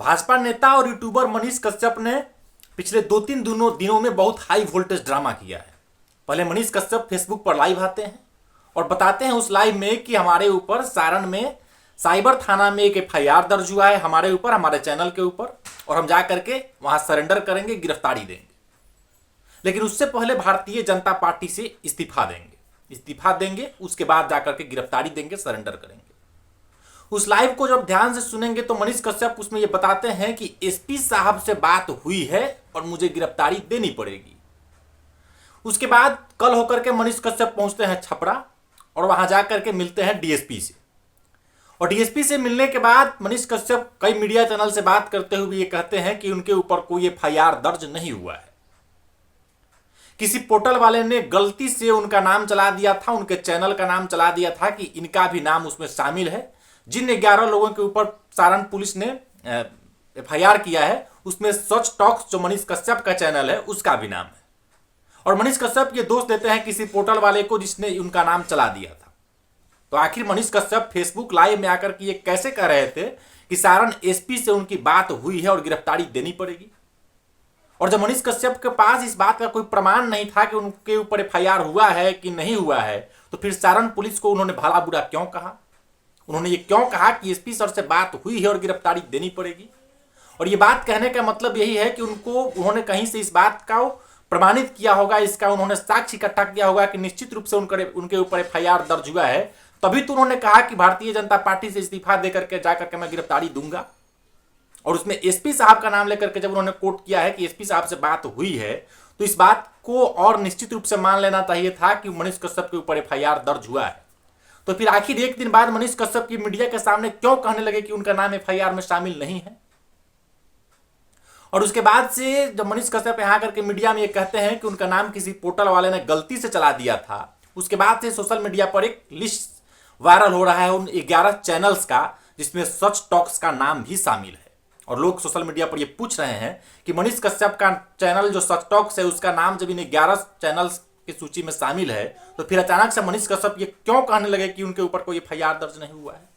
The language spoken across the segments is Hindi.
भाजपा नेता और यूट्यूबर मनीष कश्यप ने पिछले 2-3 दिनों में बहुत हाई वोल्टेज ड्रामा किया है। पहले मनीष कश्यप फेसबुक पर लाइव आते हैं और बताते हैं उस लाइव में कि हमारे ऊपर सारण में साइबर थाना में एक एफआईआर दर्ज हुआ है हमारे ऊपर, हमारे चैनल के ऊपर, और हम जा करके वहां सरेंडर करेंगे, गिरफ्तारी देंगे। लेकिन उससे पहले भारतीय जनता पार्टी से इस्तीफा देंगे, उसके बाद जाकर के गिरफ्तारी देंगे, सरेंडर करेंगे। उस लाइव को जब ध्यान से सुनेंगे तो मनीष कश्यप उसमें ये बताते हैं कि एसपी साहब से बात हुई है और मुझे गिरफ्तारी देनी पड़ेगी। उसके बाद कल होकर के मनीष कश्यप पहुंचते हैं छपरा और वहां जाकर के मिलते हैं डीएसपी से। और डीएसपी से मिलने के बाद मनीष कश्यप कई मीडिया चैनल से बात करते हुए ये कहते हैं कि उनके ऊपर कोई एफआईआर दर्ज नहीं हुआ है। किसी पोर्टल वाले ने गलती से उनका नाम चला दिया था, उनके चैनल का नाम चला दिया था कि इनका भी नाम उसमें शामिल है। जिन 11 लोगों के ऊपर सारण पुलिस ने एफआईआर किया है उसमें सच टॉक्स जो मनीष कश्यप का चैनल है उसका भी नाम है। और मनीष कश्यप ये दोष देते हैं किसी पोर्टल वाले को जिसने उनका नाम चला दिया था। तो आखिर मनीष कश्यप फेसबुक लाइव में आकर के ये कैसे कह रहे थे कि सारण एसपी से उनकी बात हुई है और गिरफ्तारी देनी पड़ेगी? और जब मनीष कश्यप के पास इस बात का कोई प्रमाण नहीं था कि उनके ऊपर एफआईआर हुआ है कि नहीं हुआ है, तो फिर सारण पुलिस को उन्होंने भला बुरा क्यों कहा? उन्होंने ये क्यों कहा कि एसपी सर से बात हुई है और गिरफ्तारी देनी पड़ेगी? और ये बात कहने का मतलब यही है कि उन्होंने कहीं से इस बात का प्रमाणित किया होगा, इसका उन्होंने साक्ष्य इकट्ठा किया होगा कि निश्चित रूप से उनके ऊपर एफआईआर दर्ज हुआ है, तभी तो उन्होंने कहा कि भारतीय जनता पार्टी से इस्तीफा देकर के जाकर के मैं गिरफ्तारी दूंगा। और उसमें एसपी साहब का नाम लेकर के जब उन्होंने कोट किया है कि एसपी साहब से बात हुई है, तो इस बात को और निश्चित रूप से मान लेना चाहिए था कि मनीष कश्यप के ऊपर एफआईआर दर्ज हुआ है। तो फिर आखिर एक दिन बाद मनीष कश्यप की मीडिया के सामने क्यों कहने लगे कि उनका नाम एफआईआर में शामिल नहीं है? और उसके बाद से जब मनीष कश्यप यहां करके मीडिया में ये कहते हैं कि उनका नाम किसी पोर्टल वाले ने गलती से चला दिया था, उसके बाद से सोशल मीडिया पर एक लिस्ट वायरल हो रहा है उन 11 चैनल्स का जिसमें सच टॉक्स का नाम भी शामिल है। और लोग सोशल मीडिया पर ये पूछ रहे हैं कि मनीष कश्यप का चैनल जो सच टॉक्स है उसका नाम जब इन 11 चैनल्स की सूची में शामिल है, तो फिर अचानक से मनीष कश्यप ये क्यों कहने लगे कि उनके ऊपर कोई एफआईआर दर्ज नहीं हुआ है?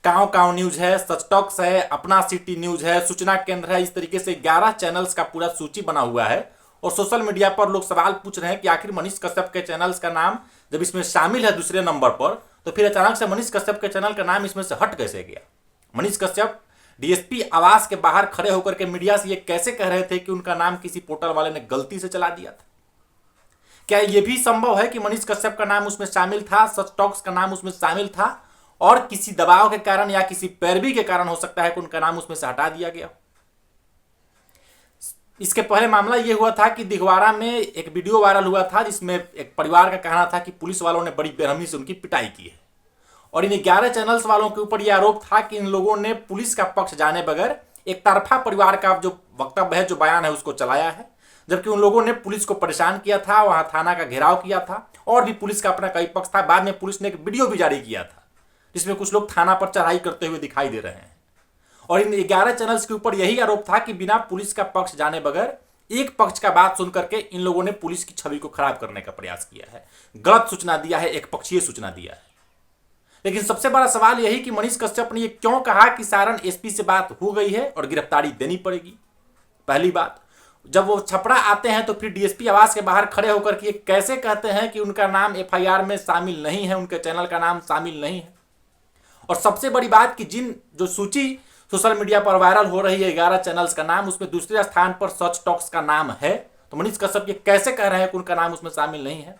काव न्यूज है, सच टॉक्स है, अपना सिटी न्यूज है, सूचना केंद्र है, इस तरीके से 11 चैनल्स का पूरा सूची बना हुआ है। और सोशल मीडिया पर लोग सवाल पूछ रहे हैं कि आखिर मनीष कश्यप के चैनल्स का नाम जब इसमें शामिल है दूसरे नंबर पर, तो फिर अचानक से मनीष कश्यप के चैनल का नाम इसमें से हट कैसे गया? मनीष कश्यप डीएसपी आवास के बाहर खड़े होकर के मीडिया से ये कैसे कह रहे थे कि उनका नाम किसी पोर्टल वाले ने गलती से चला दिया था? क्या यह भी संभव है कि मनीष कश्यप का नाम उसमें शामिल था, सच टॉक्स का नाम उसमें शामिल था और किसी दबाव के कारण या किसी पैरवी के कारण हो सकता है कि उनका नाम उसमें से हटा दिया गया? इसके पहले मामला यह हुआ था कि दिघवारा में एक वीडियो वायरल हुआ था जिसमें एक परिवार का कहना था कि पुलिस वालों ने बड़ी बेरहमी से उनकी पिटाई की है। और इन 11 चैनल्स वालों के ऊपर यह आरोप था कि इन लोगों ने पुलिस का पक्ष जाने बगैर एक तरफा परिवार का जो वक्तव्य है, जो बयान है, उसको चलाया है। जबकि उन लोगों ने पुलिस को परेशान किया था, वहां थाना का घेराव किया था और भी पुलिस का अपना कई पक्ष था। बाद में पुलिस ने एक वीडियो भी जारी किया था जिसमें कुछ लोग थाना पर चढ़ाई करते हुए दिखाई दे रहे हैं। और इन 11 चैनल्स के ऊपर यही आरोप था कि बिना पुलिस का पक्ष जाने बगैर एक पक्ष का बात सुनकर के इन लोगों ने पुलिस की छवि को खराब करने का प्रयास किया है, गलत सूचना दिया है, एक पक्षीय सूचना दिया है। लेकिन सबसे बड़ा सवाल यही कि मनीष कश्यप ने ये क्यों कहा कि सारण एसपी से बात हो गई है और गिरफ्तारी देनी पड़ेगी? पहली बात, जब वो छपरा आते हैं तो फिर डीएसपी आवास के बाहर खड़े होकर के कैसे कहते हैं कि उनका नाम एफआईआर में शामिल नहीं है, उनके चैनल का नाम शामिल नहीं है? और सबसे बड़ी बात कि जो सूची सोशल मीडिया पर वायरल हो रही है 11 चैनल्स का नाम, उसमें दूसरे स्थान पर सच टॉक्स का नाम है। तो मनीष कश्यप ये कैसे कह रहे हैं कि उनका नाम उसमें शामिल नहीं है?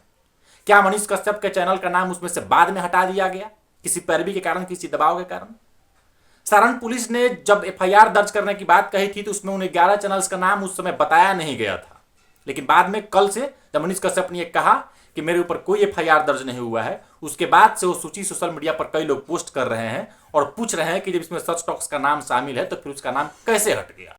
क्या मनीष कश्यप के चैनल का नाम उसमें से बाद में हटा दिया गया किसी पैरवी के कारण, किसी दबाव के कारण? सारण पुलिस ने जब एफआईआर दर्ज करने की बात कही थी तो उसमें उन्हें 11 चैनल्स का नाम उस समय बताया नहीं गया था। लेकिन बाद में कल से जब मनीष कश्यप ने कहा कि मेरे ऊपर कोई एफआईआर दर्ज नहीं हुआ है, उसके बाद से वो सूची सोशल मीडिया पर कई लोग पोस्ट कर रहे हैं और पूछ रहे हैं कि जब इसमें सच टॉक्स का नाम शामिल है तो फिर उसका नाम कैसे हट गया?